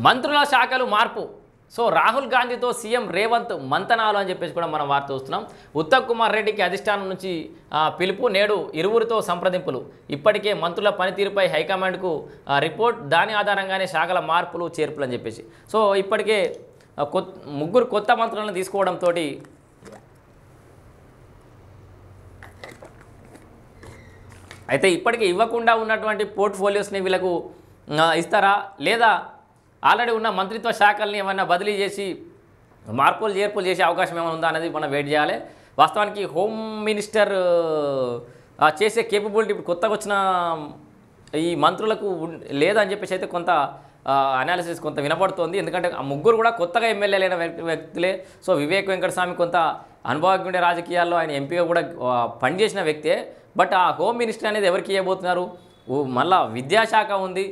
మంత్రుల శాఖలు మార్పు. సో రాహుల్ గాంధీతో సీఎం రేవంత్ మంతనాలు అని చెప్పేసి కూడా మనం వార్త చూస్తున్నాం. ఉత్తమ్ కుమార్ రెడ్డికి అధిష్టానం నుంచి పిలుపు, నేడు ఇరువురితో సంప్రదింపులు. ఇప్పటికే మంత్రుల పనితీరుపై హైకమాండ్కు రిపోర్ట్, దాని ఆధారంగానే శాఖల మార్పులు చేర్పులు అని చెప్పేసి. సో ఇప్పటికే ముగ్గురు కొత్త మంత్రులను తీసుకోవడంతో అయితే ఇప్పటికే ఇవ్వకుండా ఉన్నటువంటి పోర్ట్ఫోలియోస్ని వీళ్ళకు ఇస్తారా, లేదా ఆల్రెడీ ఉన్న మంత్రిత్వ శాఖల్ని ఏమైనా బదిలీ చేసి మార్పులు చేర్పులు చేసే అవకాశం ఏమైనా ఉందా అనేది మనం వెయిట్ చేయాలి. వాస్తవానికి హోమ్ మినిస్టర్ చేసే కేపబిలిటీ ఇప్పుడు కొత్తగా వచ్చిన ఈ మంత్రులకు లేదని చెప్పేసి అయితే కొంత అనాలిసిస్ కొంత వినపడుతోంది. ఎందుకంటే ఆ ముగ్గురు కూడా కొత్తగా ఎమ్మెల్యేలైన వ్యక్తులే. సో వివేక్ వెంకటస్వామి కొంత అనుభవజ్ఞుడే, రాజకీయాల్లో ఆయన ఎంపీగా కూడా పనిచేసిన వ్యక్తే. బట్ ఆ హోమ్ మినిస్టర్ అనేది ఎవరికి ఇవ్వబోతున్నారు? మళ్ళా విద్యాశాఖ ఉంది,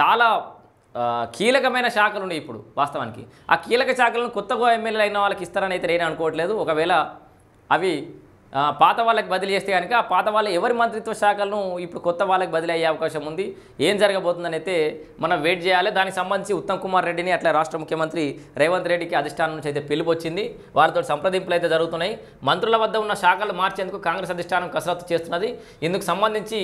చాలా కీలకమైన శాఖలు ఉన్నాయి ఇప్పుడు వాస్తవానికి. ఆ కీలక శాఖలను కొత్తగా ఎమ్మెల్యేలు అయిన వాళ్ళకి ఇస్తారని అయితే నేను అనుకోవట్లేదు. ఒకవేళ అవి పాత వాళ్ళకి బదిలీ చేస్తే కనుక ఆ పాత వాళ్ళ ఎవరి మంత్రిత్వ శాఖలను ఇప్పుడు కొత్త వాళ్ళకి బదిలీ అయ్యే అవకాశం ఉంది. ఏం జరగబోతుందని అయితే మనం వెయిట్ చేయాలి. దానికి సంబంధించి ఉత్తమ్ కుమార్ రెడ్డిని అట్లా రాష్ట్ర ముఖ్యమంత్రి రేవంత్ రెడ్డికి అధిష్టానం నుంచి అయితే పిలుపు వచ్చింది. వారితో సంప్రదింపులు అయితే జరుగుతున్నాయి. మంత్రుల వద్ద ఉన్న శాఖలు మార్చేందుకు కాంగ్రెస్ అధిష్టానం కసరత్తు చేస్తున్నది. ఇందుకు సంబంధించి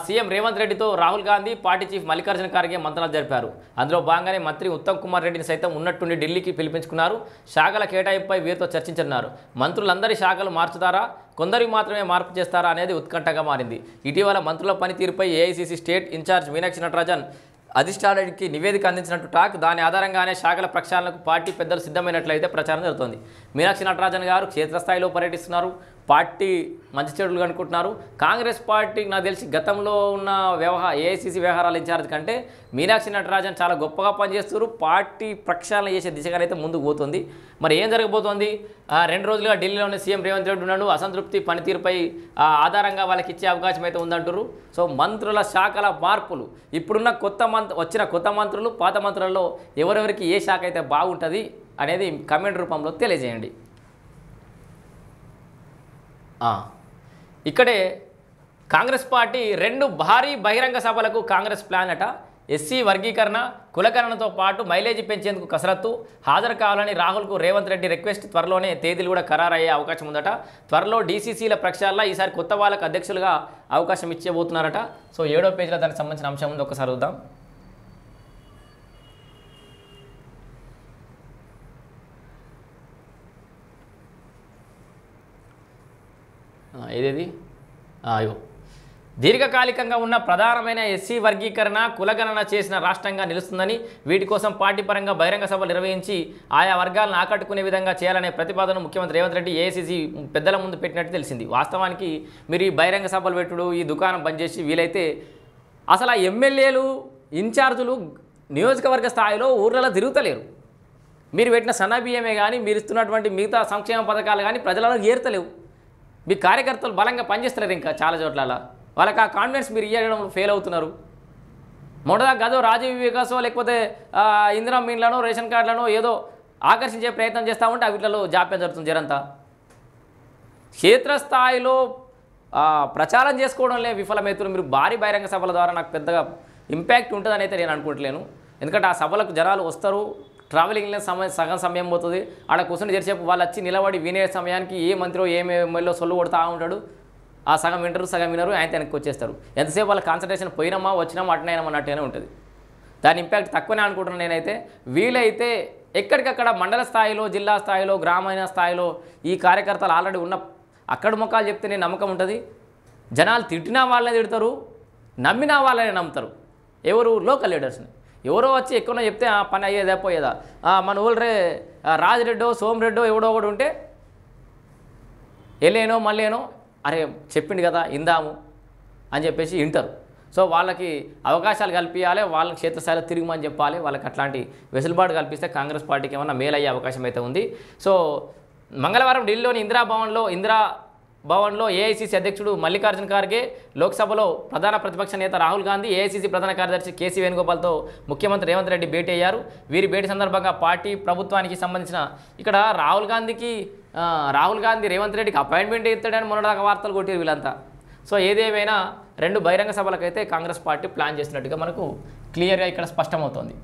సీఎం రేవంత్ రెడ్డితో రాహుల్ గాంధీ, పార్టీ చీఫ్ మల్లికార్జున ఖార్గే మంత్రాలు జరిపారు. అందులో భాగంగానే మంత్రి ఉత్తమ్ కుమార్ రెడ్డిని సైతం ఉన్నట్టుండి ఢిల్లీకి పిలిపించుకున్నారు. శాఖల కేటాయింపుపై వీరితో చర్చించనున్నారు. మంత్రులందరి శాఖలు మార్చుతారా, కొందరికి మాత్రమే మార్పు చేస్తారా అనేది ఉత్కంఠగా మారింది. ఇటీవల మంత్రుల పనితీరుపై AICC state incharge Meenakshi Natarajan అధిష్టానానికి నివేదిక అందించినట్టు టాక్. దాని ఆధారంగానే శాఖల ప్రక్షాళనకు పార్టీ పెద్దలు సిద్ధమైనట్లయితే ప్రచారం జరుగుతోంది. మీనాక్షి నటరాజన్ గారు క్షేత్రస్థాయిలో పర్యటిస్తున్నారు, పార్టీ మంచి చెడులు అనుకుంటున్నారు. కాంగ్రెస్ పార్టీ నాకు తెలిసి గతంలో ఉన్న ఏఐసీసీ వ్యవహారాల ఇన్ఛార్జ్ కంటే మీనాక్షి నటరాజన్ చాలా గొప్పగా పనిచేస్తారు. పార్టీ ప్రక్షాళన చేసే దిశగానైతే ముందుకు పోతుంది. మరి ఏం జరగబోతోంది? 2 రోజులుగా ఢిల్లీలోనే సీఎం రేవంత్ రెడ్డి ఉన్నాడు. అసంతృప్తి పనితీరుపై ఆధారంగా వాళ్ళకి ఇచ్చే అవకాశం అయితే ఉందంటారు. సో మంత్రుల శాఖల మార్పులు, ఇప్పుడున్న వచ్చిన కొత్త మంత్రులు, పాత మంత్రులలో ఎవరెవరికి ఏ శాఖ అయితే బాగుంటుంది అనేది కమెంట్ రూపంలో తెలియజేయండి. ఇక్కడే కాంగ్రెస్ పార్టీ 2 భారీ బహిరంగ సభలకు కాంగ్రెస్ ప్లాన్ అట. ఎస్సీ వర్గీకరణ, కులకరణతో పాటు మైలేజీ పెంచేందుకు కసరత్తు. హాజరు కావాలని రాహుల్కు రేవంత్ రెడ్డి రిక్వెస్ట్. త్వరలోనే తేదీలు కూడా ఖరారయ్యే అవకాశం ఉందట. త్వరలో డీసీసీల ప్రక్షాళన, ఈసారి కొత్త వాళ్ళకు అధ్యక్షులుగా అవకాశం ఇచ్చేబోతున్నారట. సో 7వ పేజీలో దానికి సంబంధించిన అంశం ఉంది, ఒకసారి చూద్దాం. ఏదేది అయ్యో దీర్ఘకాలికంగా ఉన్న ప్రధానమైన ఎస్సీ వర్గీకరణ, కులగణన చేసిన రాష్ట్రంగా నిలుస్తుందని, వీటి కోసం పార్టీ పరంగా బహిరంగ సభలు నిర్వహించి ఆయా వర్గాలను ఆకట్టుకునే విధంగా చేయాలనే ప్రతిపాదన ముఖ్యమంత్రి రేవంత్ రెడ్డి ఏఐసీసీ పెద్దల ముందు పెట్టినట్టు తెలిసింది. వాస్తవానికి మీరు ఈ బహిరంగ సభలు పెట్టుడు, ఈ దుకాణం బంద్ చేసి వీలైతే అసలు ఆ ఎమ్మెల్యేలు, ఇన్ఛార్జులు నియోజకవర్గ స్థాయిలో ఊర్లలో తిరుగుతలేరు. మీరు పెట్టిన సన్నబియ్యమే కానీ, మీరు ఇస్తున్నటువంటి మిగతా సంక్షేమ పథకాలు కానీ ప్రజలలో ఏర్తలేవు. మీ కార్యకర్తలు బలంగా పనిచేస్తున్నారు. ఇంకా చాలా చోట్ల వాళ్ళకి ఆ కాన్ఫిడెన్స్ మీరు ఇవ్వడం ఫెయిల్ అవుతున్నారు. మొదట గదో రాజీవ్ వికాసో లేకపోతే ఇందిరా మీన్లను, రేషన్ కార్డులను ఏదో ఆకర్షించే ప్రయత్నం చేస్తూ ఉంటే వీటిలో జాప్యం జరుగుతుంది. జరంతా క్షేత్రస్థాయిలో ప్రచారం చేసుకోవడంలో విఫలమవుతున్నారు. మీరు భారీ బహిరంగ సభల ద్వారా నాకు పెద్దగా ఇంపాక్ట్ ఉంటుందని అయితే నేను అనుకోవట్లేను. ఎందుకంటే ఆ సభలకు జనాలు వస్తారు, ట్రావెలింగ్లో సగం సమయం పోతుంది. ఆడ కూర్చొని జరిసేపు వాళ్ళు వచ్చి నిలబడి వినే సమయానికి ఏ మంత్రో ఏమేమో సొల్లు కొడుతూ ఉంటాడు. ఆ సగం వింటారు, సగం వినరు, ఆయన వెనక్కి వచ్చేస్తారు. ఎంతసేపు వాళ్ళ కాన్సన్ట్రేషన్ పోయినామా వచ్చినామా అట్నైనా అన్నట్టుగానే ఉంటుంది. దాని ఇంపాక్ట్ తక్కువనే అనుకుంటున్నాను నేనైతే. వీలైతే ఎక్కడికక్కడ మండల స్థాయిలో, జిల్లా స్థాయిలో, గ్రామీణ స్థాయిలో ఈ కార్యకర్తలు ఆల్రెడీ ఉన్న అక్కడ ముఖాలు చెప్తేనే నమ్మకం ఉంటుంది. జనాలు తిట్టినా వాళ్ళనే తిడతారు, నమ్మినా వాళ్ళనే నమ్ముతారు. ఎవరు? లోకల్ లీడర్స్ని. ఎవరో వచ్చి ఎక్కువ చెప్తే ఆ పని అయ్యేదా పోయేదా. మన ఊళ్ళరే రాజిరెడ్డో, సోమరెడ్డో ఎవడో ఒకడు ఉంటే వెళ్ళేనో మళ్ళేనో అరే చెప్పిండు కదా ఇందాము అని చెప్పేసి వింటారు. సో వాళ్ళకి అవకాశాలు కల్పించాలి, వాళ్ళకి క్షేత్రస్థాయిలో తిరిగిమని చెప్పాలి. వాళ్ళకి అట్లాంటి వెసులుబాటు కల్పిస్తే కాంగ్రెస్ పార్టీకి ఏమన్నా మేలయ్యే అవకాశం అయితే ఉంది. సో మంగళవారం ఢిల్లీలోని ఇందిరా భవన్లో ఏఐసీసీ అధ్యక్షుడు మల్లికార్జున ఖార్గే, లోక్సభలో ప్రధాన ప్రతిపక్ష నేత రాహుల్ గాంధీ, ఏఐసీసీ ప్రధాన కార్యదర్శి కేసీ వేణుగోపాల్తో ముఖ్యమంత్రి రేవంత్ రెడ్డి భేటీ అయ్యారు. వీరి భేటీ సందర్భంగా పార్టీ ప్రభుత్వానికి సంబంధించిన ఇక్కడ రాహుల్ గాంధీ రేవంత్ రెడ్డికి అపాయింట్మెంట్ ఇస్తాడని మొన్నదాకా వార్తలు కొట్టారు వీళ్ళంతా. సో ఏదేమైనా 2 బహిరంగ సభలకైతే కాంగ్రెస్ పార్టీ ప్లాన్ చేసినట్టుగా మనకు క్లియర్గా ఇక్కడ స్పష్టమవుతోంది.